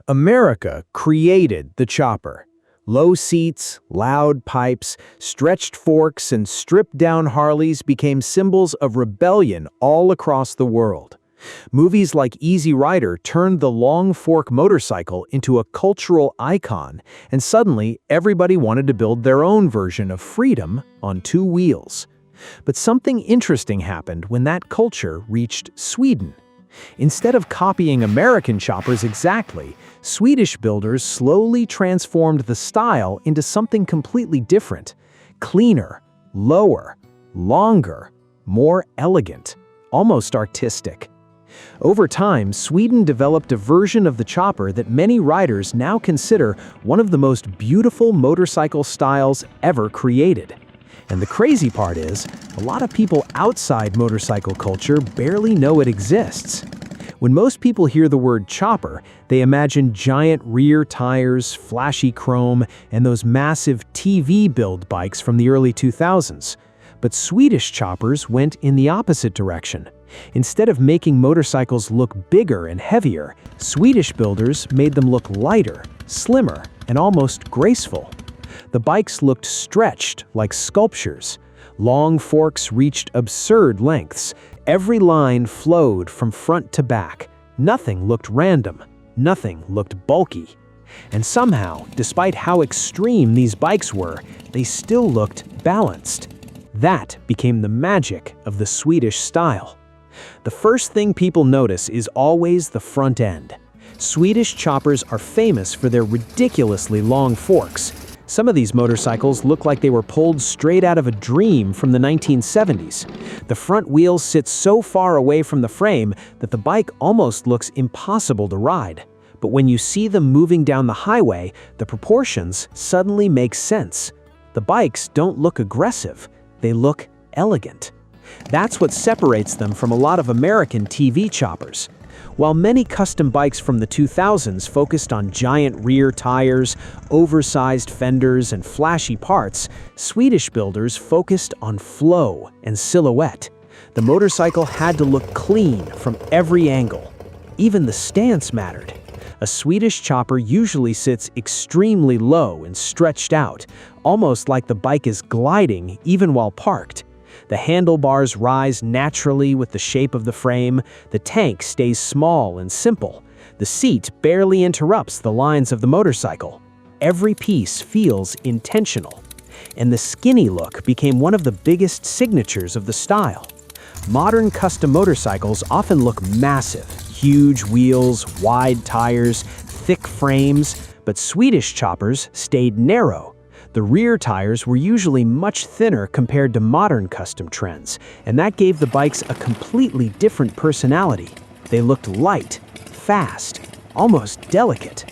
America created the chopper. Low seats, loud pipes, stretched forks, and stripped-down Harleys became symbols of rebellion all across the world. Movies like Easy Rider turned the long fork motorcycle into a cultural icon, and suddenly everybody wanted to build their own version of freedom on two wheels. But something interesting happened when that culture reached Sweden. Instead of copying American choppers exactly, Swedish builders slowly transformed the style into something completely different. Cleaner, lower, longer, more elegant, almost artistic. Over time, Sweden developed a version of the chopper that many riders now consider one of the most beautiful motorcycle styles ever created. And the crazy part is, a lot of people outside motorcycle culture barely know it exists. When most people hear the word chopper, they imagine giant rear tires, flashy chrome, and those massive TV-build bikes from the early 2000s. But Swedish choppers went in the opposite direction. Instead of making motorcycles look bigger and heavier, Swedish builders made them look lighter, slimmer, and almost graceful. The bikes looked stretched like sculptures. Long forks reached absurd lengths. Every line flowed from front to back. Nothing looked random. Nothing looked bulky. And somehow, despite how extreme these bikes were, they still looked balanced. That became the magic of the Swedish style. The first thing people notice is always the front end. Swedish choppers are famous for their ridiculously long forks. Some of these motorcycles look like they were pulled straight out of a dream from the 1970s. The front wheels sit so far away from the frame that the bike almost looks impossible to ride. But when you see them moving down the highway, the proportions suddenly make sense. The bikes don't look aggressive, they look elegant. That's what separates them from a lot of American TV choppers. While many custom bikes from the 2000s focused on giant rear tires, oversized fenders, and flashy parts, Swedish builders focused on flow and silhouette. The motorcycle had to look clean from every angle. Even the stance mattered. A Swedish chopper usually sits extremely low and stretched out, almost like the bike is gliding even while parked. The handlebars rise naturally with the shape of the frame, the tank stays small and simple, the seat barely interrupts the lines of the motorcycle. Every piece feels intentional. And the skinny look became one of the biggest signatures of the style. Modern custom motorcycles often look massive, huge wheels, wide tires, thick frames, but Swedish choppers stayed narrow. The rear tires were usually much thinner compared to modern custom trends, and that gave the bikes a completely different personality. They looked light, fast, almost delicate.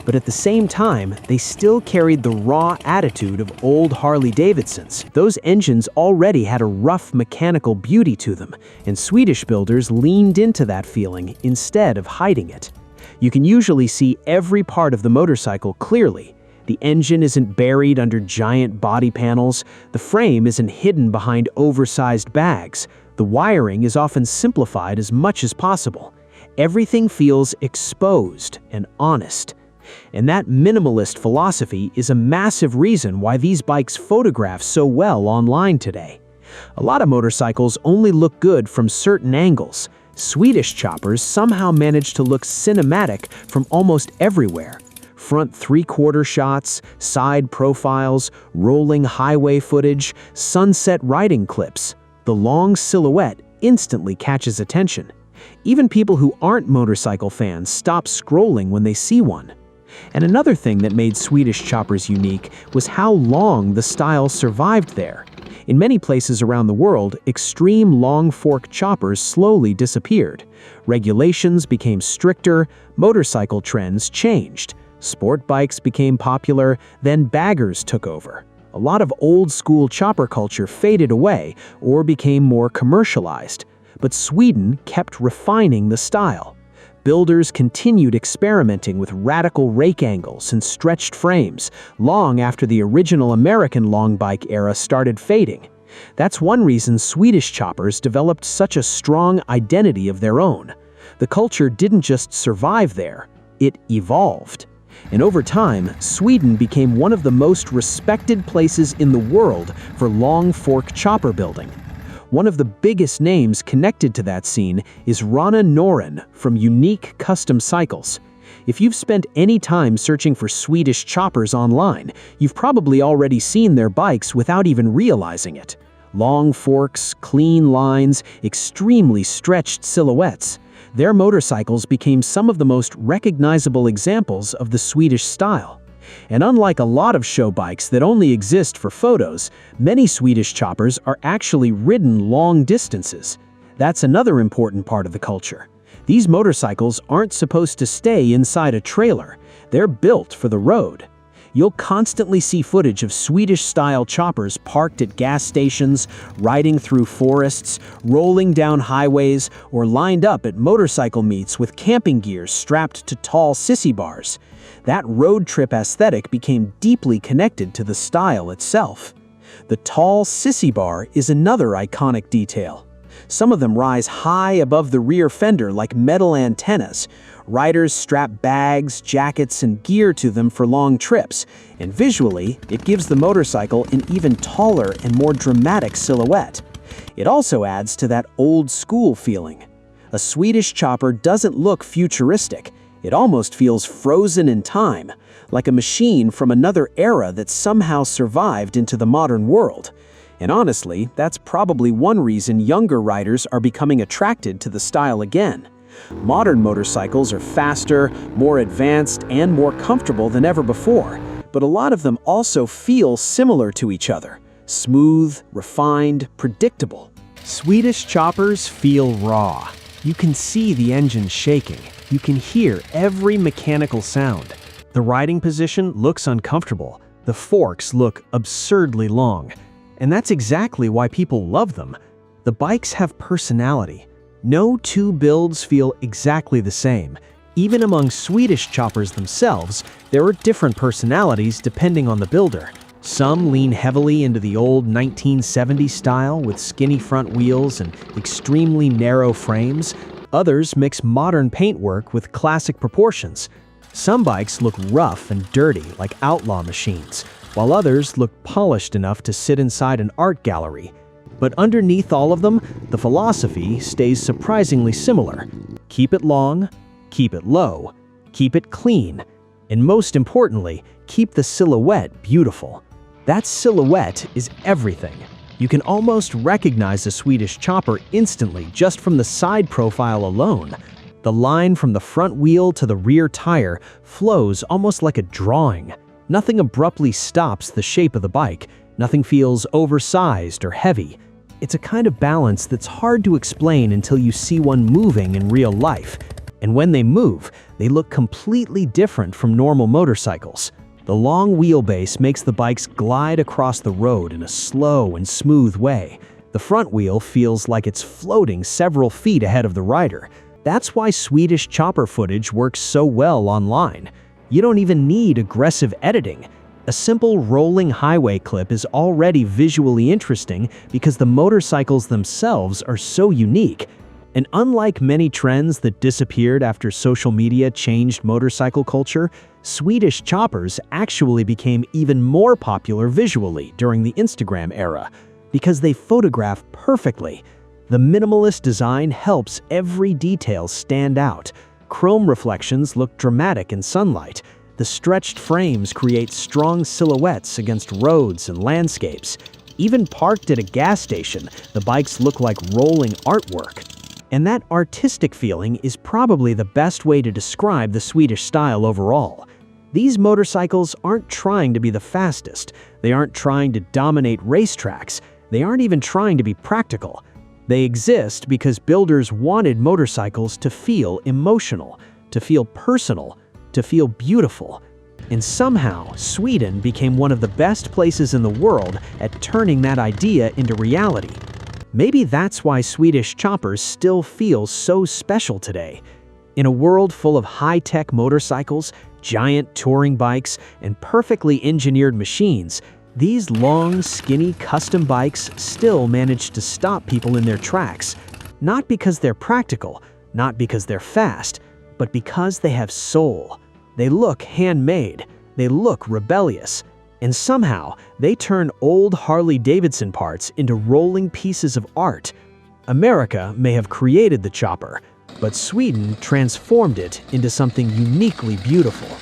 But at the same time, they still carried the raw attitude of old Harley-Davidsons. Those engines already had a rough mechanical beauty to them, and Swedish builders leaned into that feeling instead of hiding it. You can usually see every part of the motorcycle clearly. The engine isn't buried under giant body panels, the frame isn't hidden behind oversized bags, the wiring is often simplified as much as possible. Everything feels exposed and honest. And that minimalist philosophy is a massive reason why these bikes photograph so well online today. A lot of motorcycles only look good from certain angles. Swedish choppers somehow manage to look cinematic from almost everywhere. Front three-quarter shots, side profiles, rolling highway footage, sunset riding clips. The long silhouette instantly catches attention. Even people who aren't motorcycle fans stop scrolling when they see one. And another thing that made Swedish choppers unique was how long the style survived there. In many places around the world, extreme long fork choppers slowly disappeared. Regulations became stricter, motorcycle trends changed. Sport bikes became popular, then baggers took over. A lot of old-school chopper culture faded away or became more commercialized, but Sweden kept refining the style. Builders continued experimenting with radical rake angles and stretched frames long after the original American long bike era started fading. That's one reason Swedish choppers developed such a strong identity of their own. The culture didn't just survive there, It evolved. And over time, Sweden became one of the most respected places in the world for long fork chopper building. One of the biggest names connected to that scene is Ronna Norén from Unique Custom Cycles. If you've spent any time searching for Swedish choppers online, you've probably already seen their bikes without even realizing it. Long forks, clean lines, extremely stretched silhouettes. Their motorcycles became some of the most recognizable examples of the Swedish style. And unlike a lot of show bikes that only exist for photos, many Swedish choppers are actually ridden long distances. That's another important part of the culture. These motorcycles aren't supposed to stay inside a trailer. They're built for the road. You'll constantly see footage of Swedish-style choppers parked at gas stations, riding through forests, rolling down highways, or lined up at motorcycle meets with camping gear strapped to tall sissy bars. That road trip aesthetic became deeply connected to the style itself. The tall sissy bar is another iconic detail. Some of them rise high above the rear fender like metal antennas. Riders strap bags, jackets, and gear to them for long trips, and visually, it gives the motorcycle an even taller and more dramatic silhouette. It also adds to that old-school feeling. A Swedish chopper doesn't look futuristic. It almost feels frozen in time, like a machine from another era that somehow survived into the modern world. And honestly, that's probably one reason younger riders are becoming attracted to the style again. Modern motorcycles are faster, more advanced, and more comfortable than ever before, but a lot of them also feel similar to each other. Smooth, refined, predictable. Swedish choppers feel raw. You can see the engine shaking. You can hear every mechanical sound. The riding position looks uncomfortable. The forks look absurdly long. And that's exactly why people love them. The bikes have personality. No two builds feel exactly the same. Even among Swedish choppers themselves, there are different personalities depending on the builder. Some lean heavily into the old 1970s style with skinny front wheels and extremely narrow frames. Others mix modern paintwork with classic proportions. Some bikes look rough and dirty like outlaw machines, while others look polished enough to sit inside an art gallery. But underneath all of them, the philosophy stays surprisingly similar. Keep it long, keep it low, keep it clean, and most importantly, keep the silhouette beautiful. That silhouette is everything. You can almost recognize a Swedish chopper instantly just from the side profile alone. The line from the front wheel to the rear tire flows almost like a drawing. Nothing abruptly stops the shape of the bike. Nothing feels oversized or heavy. It's a kind of balance that's hard to explain until you see one moving in real life. And when they move, they look completely different from normal motorcycles. The long wheelbase makes the bikes glide across the road in a slow and smooth way. The front wheel feels like it's floating several feet ahead of the rider. That's why Swedish chopper footage works so well online. You don't even need aggressive editing. A simple rolling highway clip is already visually interesting because the motorcycles themselves are so unique. And unlike many trends that disappeared after social media changed motorcycle culture, Swedish choppers actually became even more popular visually during the Instagram era because they photograph perfectly. The minimalist design helps every detail stand out. Chrome reflections look dramatic in sunlight. The stretched frames create strong silhouettes against roads and landscapes. Even parked at a gas station, the bikes look like rolling artwork. And that artistic feeling is probably the best way to describe the Swedish style overall. These motorcycles aren't trying to be the fastest. They aren't trying to dominate racetracks. They aren't even trying to be practical. They exist because builders wanted motorcycles to feel emotional, to feel personal, to feel beautiful. And somehow, Sweden became one of the best places in the world at turning that idea into reality. Maybe that's why Swedish choppers still feel so special today. In a world full of high-tech motorcycles, giant touring bikes, and perfectly engineered machines, these long, skinny custom bikes still manage to stop people in their tracks. Not because they're practical, not because they're fast, but because they have soul. They look handmade, they look rebellious, and somehow they turn old Harley-Davidson parts into rolling pieces of art. America may have created the chopper, but Sweden transformed it into something uniquely beautiful.